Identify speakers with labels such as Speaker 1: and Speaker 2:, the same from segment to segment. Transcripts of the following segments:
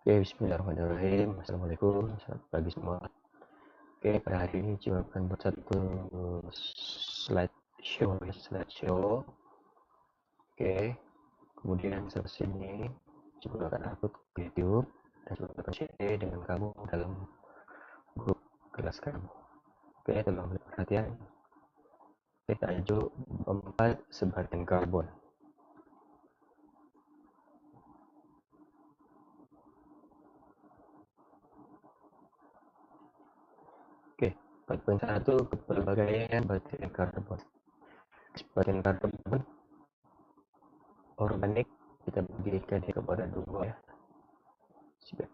Speaker 1: Oke, bismillahirrahmanirrahim. Assalamualaikum, selamat pagi semua. Oke, pada hari ini Cuma akan buat satu slideshow. Oke, kemudian selesai ini Cuma akan upload ke YouTube dan Cuma akan share dengan kamu dalam grup kelas kamu. Oke, tolong beri perhatian. Oke, tajuk 4 sebaran karbon. Oke, 4.1 kepelbagaian baterai karbon. Baterai karbon organik kita bagikan kepada dua ya.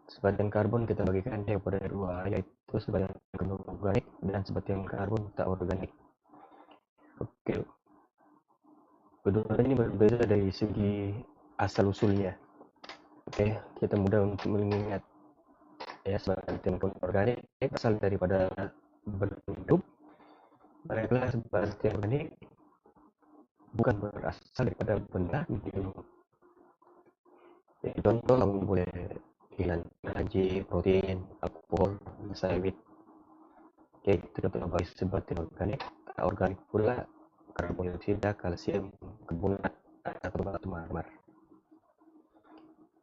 Speaker 1: Sebagian karbon kita bagikan kepada dua, yaitu sebagian karbon organik dan sebagian karbon tak organik. Oke, kedua ini berbeda dari segi asal usulnya. Oke, kita mudah untuk mengingat ya, sebagian karbon organik asal daripada bentuk, mereka sebagian organik bukan berasal daripada benda hidup. Contoh kamu boleh hilang energi, protein, alkohol, sawit. Oke, itu contoh bagi sebagian organik. Organik pula karbon dioksida, kalsium, karbonat, atau batu marmer.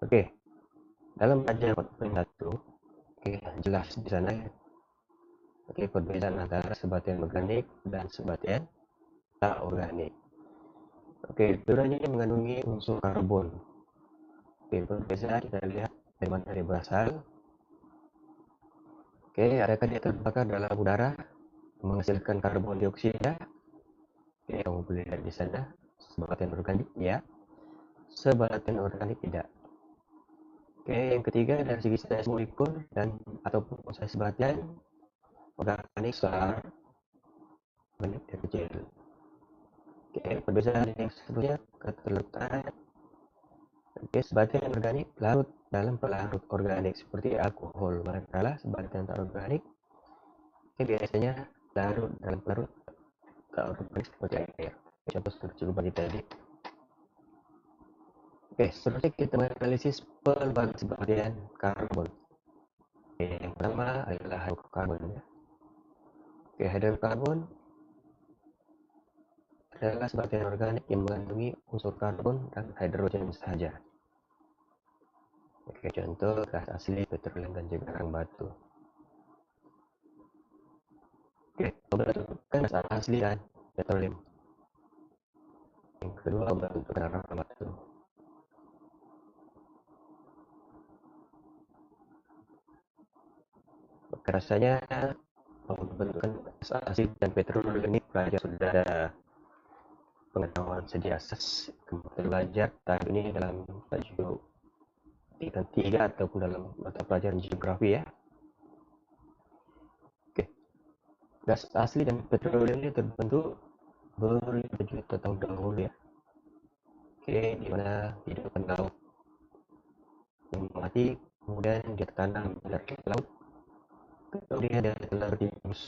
Speaker 1: Oke, dalam pelajaran 4.1, oke, jelas di sana. Oke, perbedaan antara sebagian organik dan sebagian tak organik. Oke, keduanya mengandungi unsur karbon. Oke, perbedaan kita lihat dari mana dia berasal. Oke, adakah dia terbakar dalam udara menghasilkan karbon dioksida? Oke, kamu boleh lihat di sana. Sebagian organik ya, sebagian organik tidak. Oke, yang ketiga dari segi size molekul dan ataupun size bagian organik besar, organik kecil. Oke, perbedaan yang seterusnya keterletak. Oke, sebagian organik larut dalam pelarut organik seperti alkohol, manakala sebagian tak organik biasanya larut dalam pelarut tak organik seperti air. Contoh seperti bagi tadi. Oke, seterusnya kita menganalisis pelbagai sebagian karbon. Oke, yang pertama adalah hidrokarbon. Oke, hidrokarbon adalah sebagian organik yang mengandungi unsur karbon dan hidrogen saja. Oke, contoh gas asli, petroleum, dan juga arang batu. Oke, bentukkan gas asli dan petroleum. Yang kedua, bentukkan arang batu. Oke, rasanya pembentukan gas asli dan petroleum ini pelajar sudah ada pengetahuan sedia asas. Kemudian belajar tahap ini dalam tajuk tingkat 3 ataupun dalam mata pelajaran geografi ya. Oke, gas asli dan petroleum ini terbentuk berjuta tahun dahulu ya. Oke, di mana hidupkan laut yang mati, kemudian dia tanam dari laut, kemudian dia tertimbus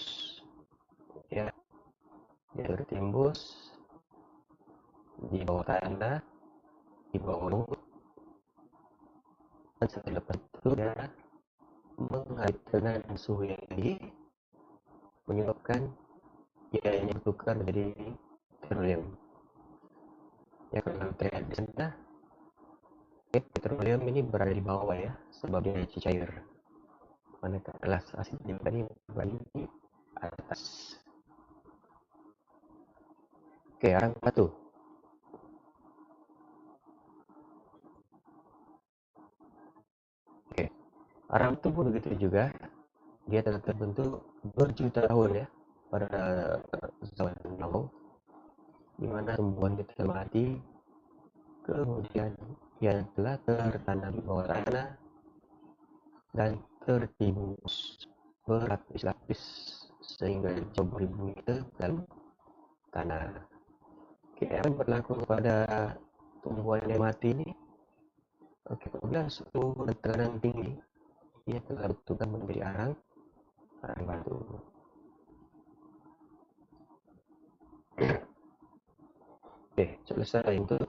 Speaker 1: ya, dia tertimbus di bawah tanah, di bawah laut, dan setelah itu dia mengalir dengan suhu yang tinggi, menyebabkan ia bertukar menjadi petroleum. Ya, kalau terlihat di sana, petroleum ini berada di bawah ya, sebab dia cair. Manakala kelas aslinya tadi berada di atas. Oke, arang batu. Oke, arang batu pun begitu juga. Dia telah terbentuk berjuta tahun ya pada zaman dahulu, di mana tumbuhan itu telah mati, kemudian ia telah tertanam di bawah tanah dan tertimbus berlapis-lapis sehingga jauh beribu ke dalam tanah. Oke, apa yang berlaku kepada tumbuhan yang mati ini? Oke, apabila suhu dan tekanan tinggi, ia telah bertukar menjadi arang batu. Oke, selesai untuk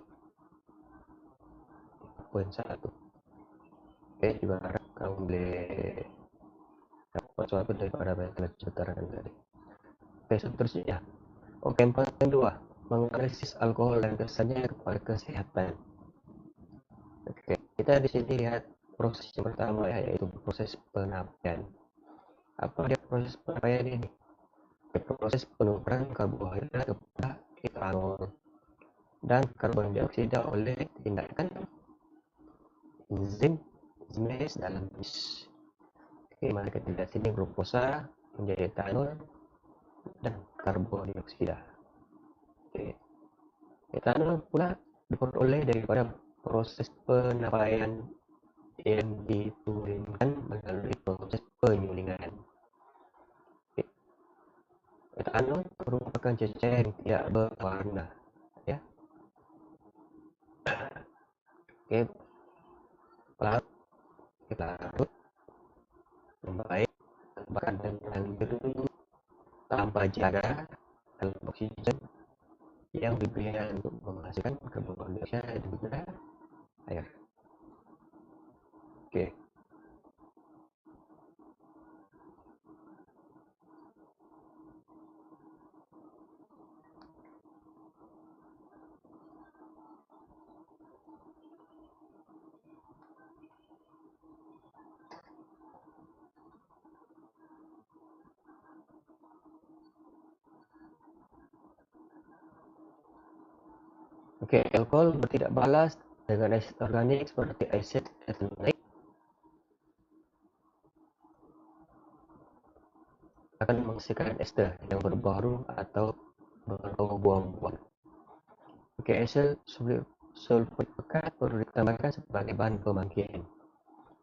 Speaker 1: poin 1. Oke, juga harap kamu boleh dapat sesuatu daripada apa yang telah dibicarakan tadi. Oke, seterusnya. Oke, yang kedua, menganalisis alkohol dan kesannya kepada kesehatan. Oke, kita di sini lihat proses yang pertama ya, yaitu proses penapaian. Apa dia proses penapaian ini? Proses penukaran karbohidrat kepada etanol dan karbon dioksida oleh tindakan enzim dalam bis. Oke, mari kita lihat sini glukosa menjadi etanol dan karbon dioksida. Oke, etanol pula diperoleh daripada proses penapaian yang diturunkan melalui proses penyulingan. Oke, etanol merupakan cecair yang tidak berwarna, ya. Oke, larut membaik bahkan dengan biru tanpa jaga dalam oksigen yang diberikan untuk menghasilkan karbon dioksida dan juga air. Oke. Oke, alkohol bertindak balas dengan asid organik seperti asid ethanoik akan menghasilkan ester yang berbaru atau berbau buang-buang. Oke, asid sulfurik pekat perlu ditambahkan sebagai bahan pemangkin.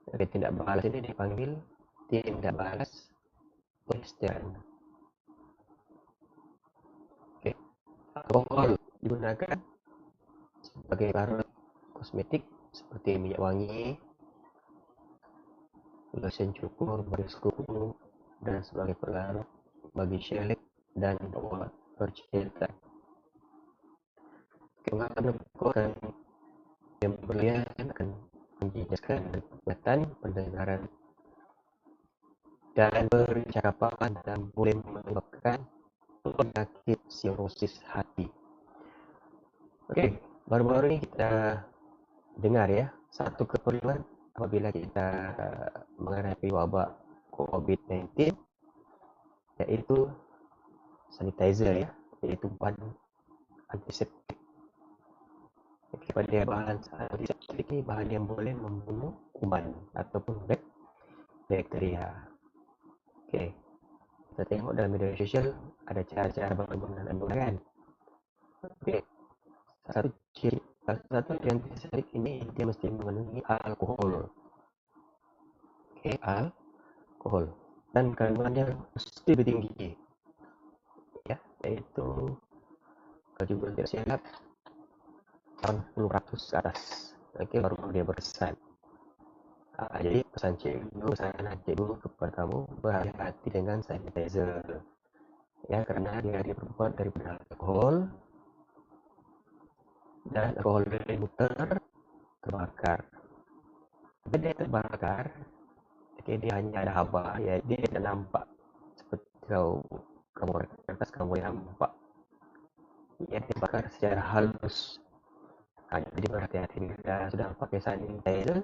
Speaker 1: Oke, tindak balas ini dipanggil tindak balas polystyrene. Oke, alkohol digunakan sebagai bahan kosmetik seperti minyak wangi, lotion cukur, baris kuku, dan sebagai pelarut bagi shellac dan obat percikan. Kemungkinan akan yang berlian akan menjejaskan kekuatan pendengaran dan percakapan dan boleh menyebabkan penyakit sirosis hati. Oke, baru-baru ini kita dengar ya, satu keperluan apabila kita menghadapi wabak COVID-19 yaitu sanitizer ya, yaitu bahan antiseptik. Pada bahan antiseptik ini bahan yang boleh membunuh kuman ataupun bakteria. Oke, kita tengok dalam media sosial ada cara-cara menggunakan. Oke, satu dari antiseptik ini dia mesti mengandungi alkohol. Oke, alkohol dan kandungannya mesti lebih tinggi ya, yaitu kalau juga tidak silap 80% ke atas. Oke, baru dia berkesan. Jadi pesan cikgu kepada kamu berhati-hati dengan sanitizer ya, karena dia diperbuat dari alkohol dan alkohol dari muter terbakar. Jika dia terbakar, dia hanya ada haba ya, dia tidak nampak seperti kalau kamu kertas kamu yang nampak ya, dibakar secara halus. Jadi berhati-hati bila sudah pakai sanitizer,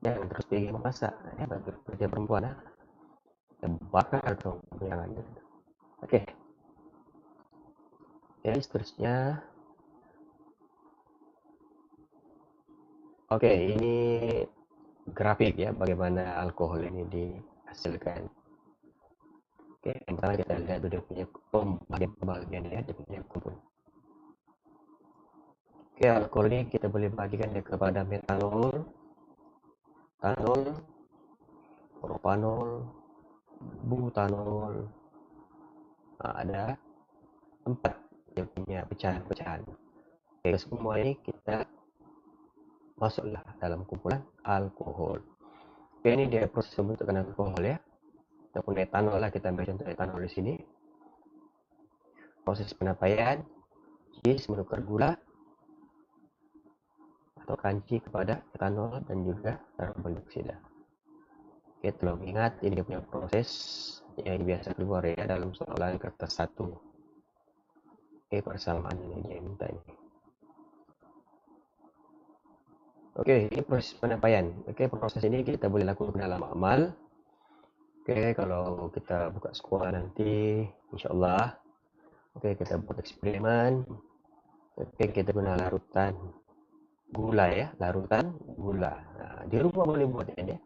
Speaker 1: jangan terus pergi memasak ya, bagi pekerja perempuan bakar atau jangan. Oke, jadi seterusnya. Oke, ini grafik ya, bagaimana alkohol ini dihasilkan. Oke, yang pertama kita lihat dia punya bagian ya, dia punya kumpul. Oke, alkohol ini kita boleh bagikan dia kepada metanol, etanol, propanol, butanol. Ada 4 yang punya pecahan-pecahan. Oke, semua ini kita masuklah dalam kumpulan alkohol. Oke, ini dia proses pembentukan alkohol ya, ataupun etanol lah, kita ambil contoh etanol di sini. Proses penapaian, yeast menukar gula, atau kanci kepada etanol dan juga karbon dioksida. Oke, tolong ingat ini punya proses yang biasa keluar ya dalam soalan kertas 1. Oke, persamaan ini dia minta ini. Oke, ini proses penyampaian. Oke, proses ini kita boleh lakukan dalam amal. Oke, kalau kita buka sekolah nanti, insya Allah. Oke, kita buat eksperimen. Oke, kita guna larutan gula ya, larutan gula. Nah, di rumah boleh buat ya.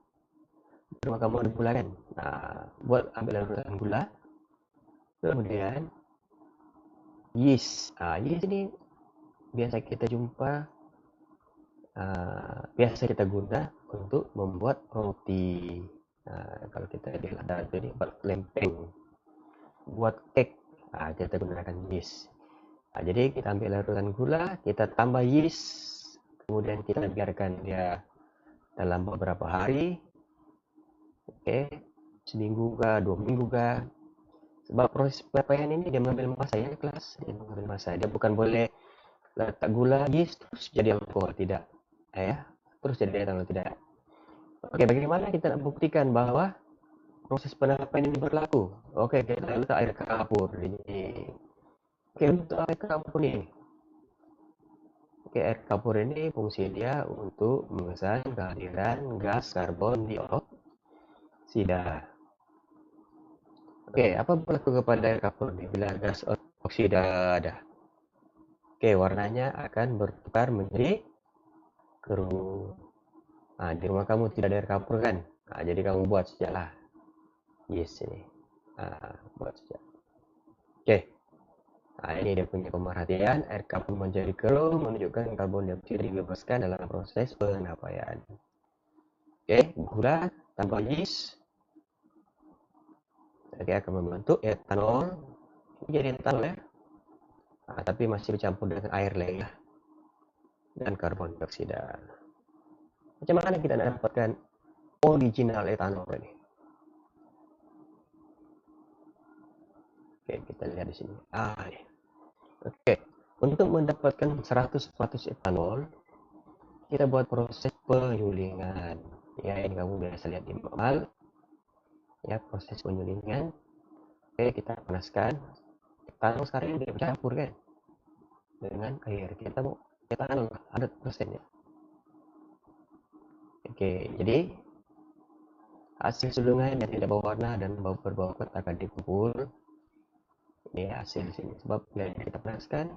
Speaker 1: Di rumah kamu ada gula kan? Nah, buat ambil larutan gula. Kemudian yeast. Yeast ini biasa kita jumpa, biasa kita guna untuk membuat roti. Kalau kita ada ini buat lempeng, buat cake, kita gunakan yeast. Jadi kita ambil larutan gula, kita tambah yeast, kemudian kita biarkan dia dalam beberapa hari, oke, seminggu kah, 2 minggu kah. Sebab proses penyampaian ini dia mengambil masa ya kelas, dia mengambil masa. Dia bukan boleh letak gula yeast terus jadi alkohol, tidak, ya, terus jadi etanol, tidak. Oke, bagaimana kita nak buktikan bahwa proses penyampaian ini berlaku? Oke, kita letak air kapur ini. Oke, untuk air kapur ini. Oke, air kapur ini fungsi dia untuk mengesan kehadiran gas karbon dioksida. Oke, apa berlaku kepada air kapur ini bila gas oksida ada? Oke, warnanya akan bertukar menjadi keruh. Di rumah kamu tidak ada air kapur kan? Jadi kamu buat saja lah. Yes ini. Buat saja. Oke. Ini dia punya pemerhatian. Air kapur menjadi keruh menunjukkan karbon dioksida dibebaskan dalam proses penyampaian. Oke, gula tambah yeast. Jadi akan membentuk etanol. Ini jadi etanol ya. Tapi masih bercampur dengan air lagi ya. Dan karbon dioksida. Macam mana kita dapatkan original etanol ini? Oke, kita lihat di sini. Ini. Oke, untuk mendapatkan 100% etanol, kita buat proses penyulingan. Ya, ini kamu biasa lihat di manual. Ya, proses penyulingan. Oke, kita panaskan. Etanol sekarang dia bercampur kan dengan air. Kita mau etanol 100% ya. Oke, jadi hasil sulungan yang tidak berwarna dan berbau kuat akan dikumpul. Ini hasil di sini. Sebab bila kita panaskan,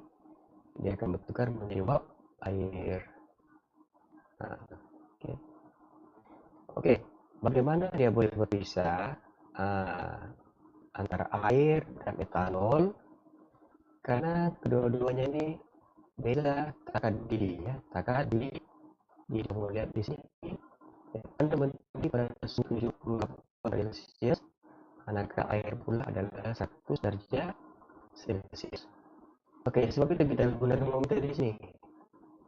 Speaker 1: dia akan bertukar menjadi uap air. Oke, bagaimana dia boleh berpisah antara air dan etanol? Karena kedua-duanya ini beda takar didih ya, takar didih. Kamu lihat di sini, Anda mendidih pada suhu 78 derajat Celcius, manakala air pula adalah 100 derajat Celcius. Oke, sebab itu kita gunakan termometer di sini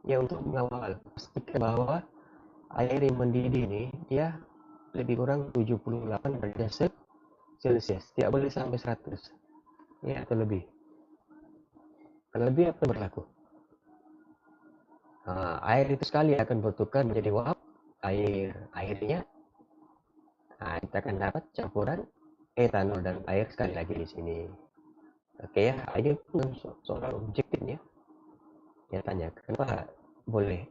Speaker 1: ya untuk mengawal, pastikan bahwa air yang mendidih ini dia lebih kurang 78 derajat Celcius, tidak boleh sampai 100 ya, atau lebih. Kalau lebih apa berlaku? Air itu sekali akan bertukar menjadi uap airnya. Kita akan dapat campuran etanol dan air sekali lagi di sini. Oke ya, ini pun soal objektif ya. Dia tanya kenapa boleh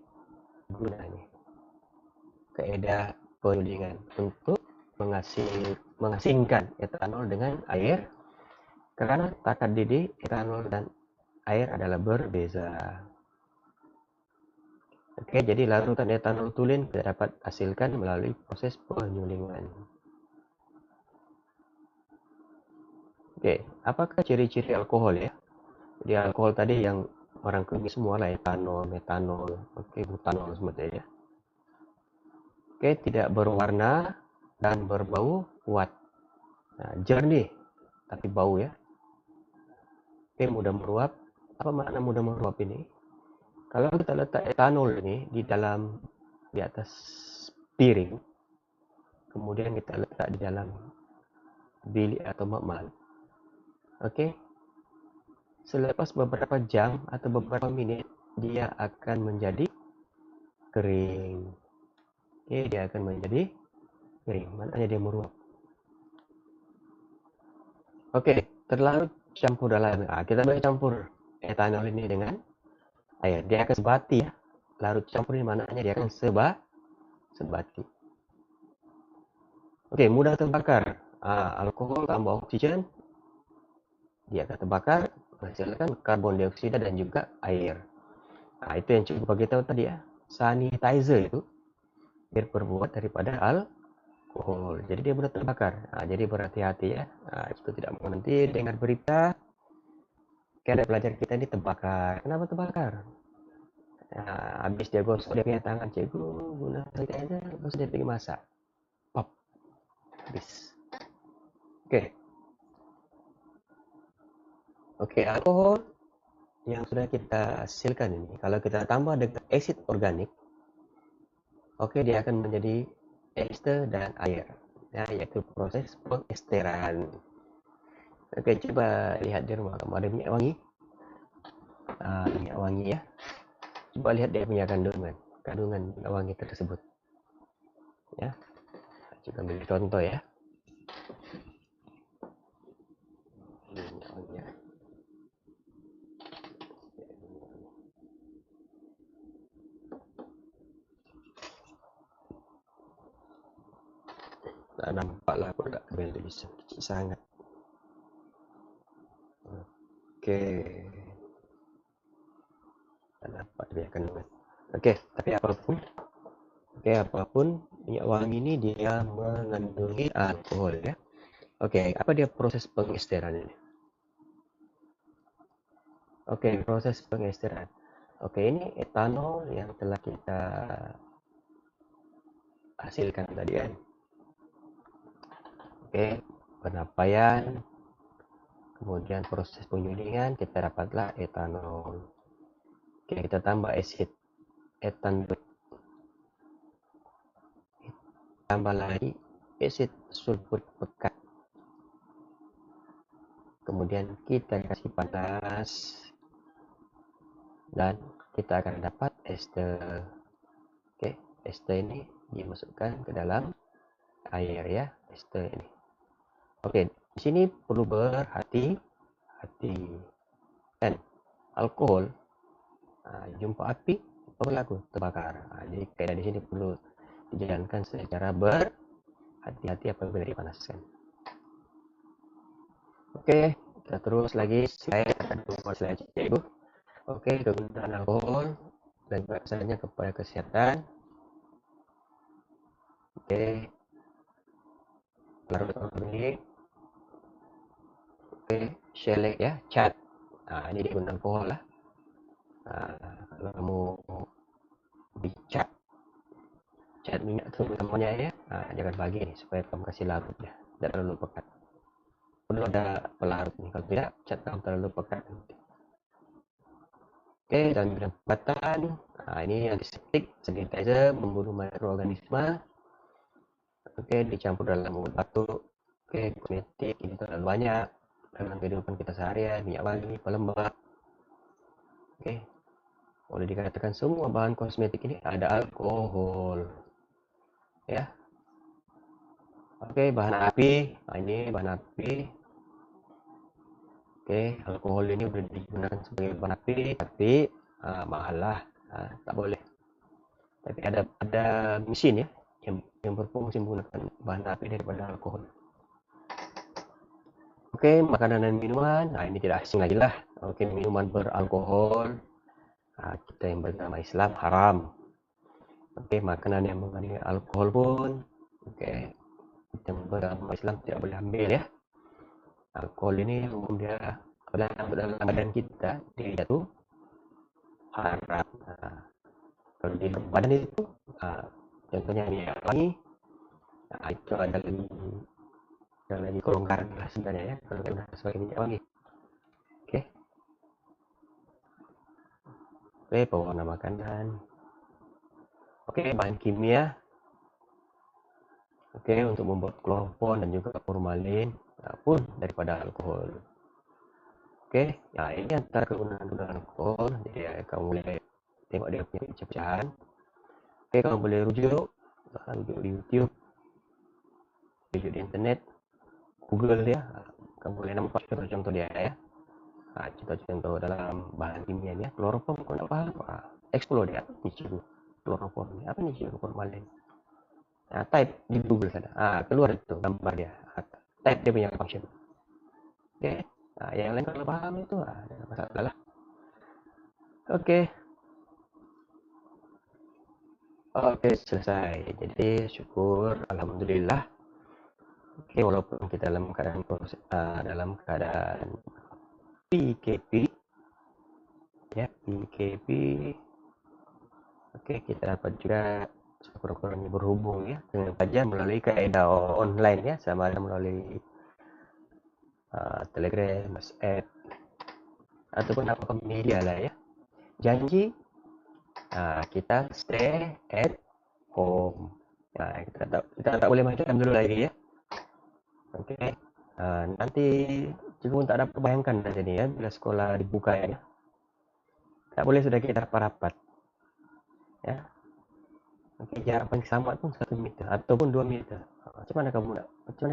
Speaker 1: gunanya kaidah penyulingan untuk mengasingkan etanol dengan air, karena takar didih etanol dan air adalah berbeza. Oke, jadi larutan etanol tulen kita dapat hasilkan melalui proses penyulingan. Oke, apakah ciri-ciri alkohol ya? Jadi alkohol tadi yang orang kumis semua lah, etanol, metanol, butanol semuanya ya. Oke, tidak berwarna dan berbau kuat. Jernih tapi bau ya. Oke, mudah meruap. Apa makna mudah meruap ini? Kalau kita letak etanol ini di atas piring, kemudian kita letak di dalam bilik atau makmal. Oke. Selepas beberapa jam atau beberapa menit, dia akan menjadi kering. Oke, dia akan menjadi kering. Maknanya dia meruap. Oke, terlalu campur dalam. Kita boleh campur etanol ini dengan air. Dia akan sebati ya. Larut campur ini maknanya dia akan sebati. Oke, mudah terbakar. Alkohol tambah oksigen, dia akan terbakar, menghasilkan karbon dioksida dan juga air. Itu yang cukup bagi tahu tadi ya. Sanitizer itu berbuat daripada alkohol. Jadi dia mudah terbakar. Jadi berhati-hati ya. Itu tidak mau nanti dengar berita kayak ada pelajar kita ini terbakar. Kenapa terbakar? Habis dia gosok dia punya tangan, cikgu guna sanitizer, terus dia pergi masak. Pop. Habis. Oke, alkohol yang sudah kita hasilkan ini, kalau kita tambah dengan asid organik, oke, dia akan menjadi ester dan air, ya, yaitu proses pengesteran. Oke, coba lihat di rumah kamu ada minyak wangi. Minyak wangi ya. Coba lihat dia punya kandungan minyak wangi tersebut. Ya, coba ambil contoh ya. Minyak wangi ya. Nah, nampaklah aku tak beli bisa kecil sangat. Oke, tak nampak dia kandungan. Oke, tapi apapun minyak wangi ini dia mengandungi alkohol ya. Oke, apa dia proses pengesteran ini? Oke, proses pengesteran. Oke, ini etanol yang telah kita hasilkan tadi kan. Oke, penyampaian, kemudian proses penyulingan, kita dapatlah etanol. Oke, kita tambah asid etanol, tambah lagi asid sulfur pekat. Kemudian kita kasih panas dan kita akan dapat ester. Oke, ester ini dimasukkan ke dalam air ya, ester ini. Oke, di sini perlu berhati-hati. Dan alkohol jumpa api apa berlaku? Terbakar. Jadi kaidah di sini perlu dijalankan secara berhati-hati apabila dipanaskan. Oke, kita terus lagi slide akan slide ibu. Oke, kegunaan alkohol dan bahasanya kepada kesehatan. Oke, larut organik. Oke, shellac ya, cat. Ini digunakan alkohol lah. Kalau kamu bicat minyak terutamanya ya, jangan bagi nih supaya kamu kasih larut ya, tidak terlalu pekat. Perlu ada pelarut nih, kalau tidak cat kamu terlalu pekat. Oke, dan penempatan. Ini antiseptik, sanitizer, membunuh mikroorganisme. Oke, dicampur dalam obat batuk. Oke, kosmetik ini terlalu banyak dalam kehidupan kita seharian, minyak wangi, pelembab. Oke, boleh dikatakan semua bahan kosmetik ini ada alkohol ya. Oke, bahan api. Ini bahan api. Oke, alkohol ini udah digunakan sebagai bahan api, tapi mahal lah, tak boleh. Tapi ada mesin ya yang berfungsi menggunakan bahan api daripada alkohol. Oke, makanan dan minuman. Ini tidak asing lagi lah. Oke, minuman beralkohol. Kita yang beragama Islam haram. Oke, makanan yang mengandung alkohol pun, oke, kita yang beragama Islam tidak boleh ambil ya. Alkohol ini umum dia dalam badan kita, dia itu haram. Kalau di badan itu, contohnya minyak wangi, itu ada lagi kelonggaran lah sebenarnya ya, kalau kita sebagai minyak wangi. Oke, pewarna makanan. Oke, bahan kimia. Oke, untuk membuat klorofon dan juga formalin pun daripada alkohol. Oke, ini antara kegunaan alkohol. Jadi kamu boleh tengok dia punya pecahan. Oke, kamu boleh rujuk di YouTube, rujuk di internet, Google ya. Kamu boleh nampak contoh-contoh dia ya. Contoh-contoh dalam bahan kimia ya. Kloroform, kalau nggak paham, explore dia. Ini cikgu. Kloroform, apa nih cikgu formalin? Type di Google sana. Keluar itu gambar dia. Type dia punya function. Oke. Yang lain kalau paham itu, ada masalah lah. Oke. Oke, selesai. Jadi syukur, alhamdulillah. Oke, walaupun kita dalam keadaan PKP, ya PKP. Oke, kita dapat juga syukur-syukurnya berhubung ya dengan pelajar melalui kaedah online ya, sama ada melalui Telegram, WhatsApp, ataupun apapun media lah ya. Janji kita stay at home. Kita tak boleh macam dulu lagi ya. Oke. Nanti cikgu tak dapat bayangkan saja nih ya bila sekolah dibuka ya. Tak boleh sudah kita rapat-rapat. Ya. Oke, jarak paling sama pun 1 meter ataupun 2 meter. Macam mana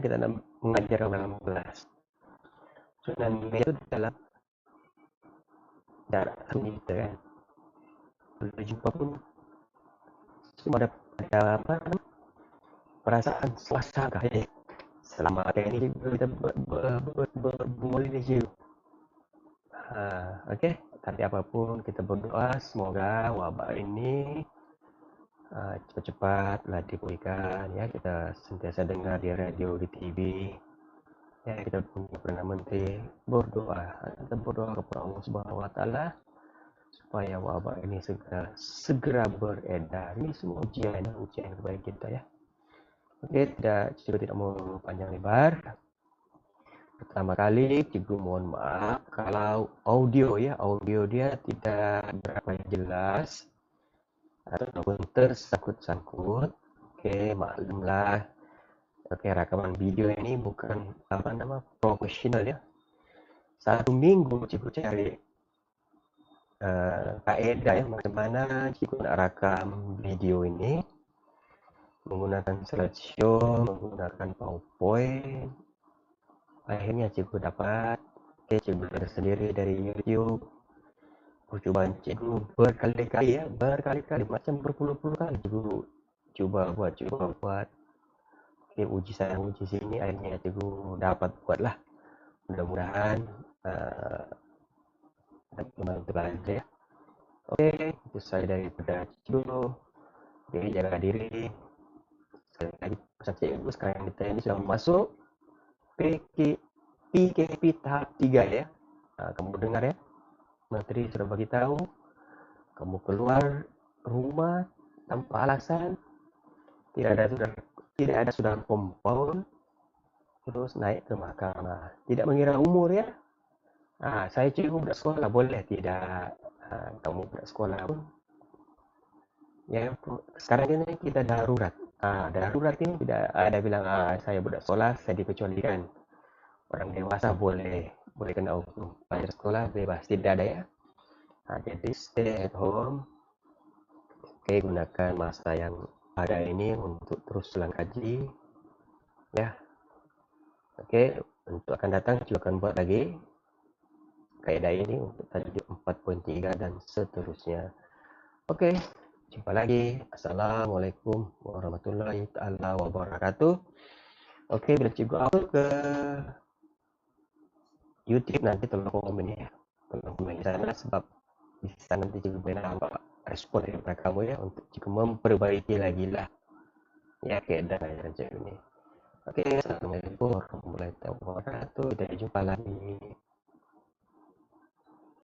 Speaker 1: kita nak mengajar dalam kelas? Dan itu dalam jarak 1 meter kan. Kalau jumpa pun cuma ada apa perasaan suasana ya. Selama ini kita berbual ini juga. Oke, tapi apapun kita berdoa semoga wabak ini cepat-cepatlah dipulihkan ya. Kita sentiasa dengar di radio, di TV ya, kita punya Perdana Menteri berdoa, kita berdoa kepada Allah Subhanahu Wa Taala supaya wabak ini segera beredar. Ini semua ujian kepada kita ya. Oke, tidak mau panjang lebar. Pertama kali cikgu mohon maaf kalau audio dia tidak berapa jelas ataupun tersangkut-sangkut. Oke, maklumlah. Oke, rekaman video ini bukan profesional ya. 1 minggu cikgu cari kaedah ya, macam mana cikgu nak rakam video ini menggunakan slideshow, menggunakan PowerPoint. Akhirnya cikgu dapat. Oke, cikgu belajar sendiri dari YouTube. Percobaan cikgu berkali-kali, macam berpuluh-puluh kali cikgu coba buat. Oke, uji sana uji sini, akhirnya cikgu dapat buatlah. Mudah-mudahan dapat membantu belajar ya. Oke, itu saya daripada cikgu. Oke, jaga diri. Sekali lagi pesan cikgu, sekarang kita ini sudah masuk PKP tahap 3 ya. Kamu dengar ya, Menteri sudah bagi tahu kamu keluar rumah tanpa alasan, tidak ada sudah kompon, terus naik ke mahkamah, tidak mengira umur ya. Saya cikgu budak sekolah boleh tidak, kamu budak sekolah pun ya. Sekarang ini kita darurat. Darurat ini tidak ada bilang saya budak sekolah saya dikecualikan. Orang dewasa boleh kena hukum. Pelajar sekolah bebas, tidak ada ya. Jadi stay at home. Oke, gunakan masa yang ada ini untuk terus ulang kaji ya. Oke, untuk akan datang juga akan buat lagi kaedah ini untuk tajuk 4.3 dan seterusnya. Oke, jumpa lagi. Assalamualaikum warahmatullahi wabarakatuh. Oke, bila cikgu upload ke YouTube nanti tolong komen ya. Tolong komen di sana sebab bisa nanti cikgu boleh nampak respon dari kamu ya untuk cikgu memperbaiki lagi lah ya kaedah ajaran cikgu ini. Oke, assalamualaikum warahmatullahi wabarakatuh. Kita jumpa lagi.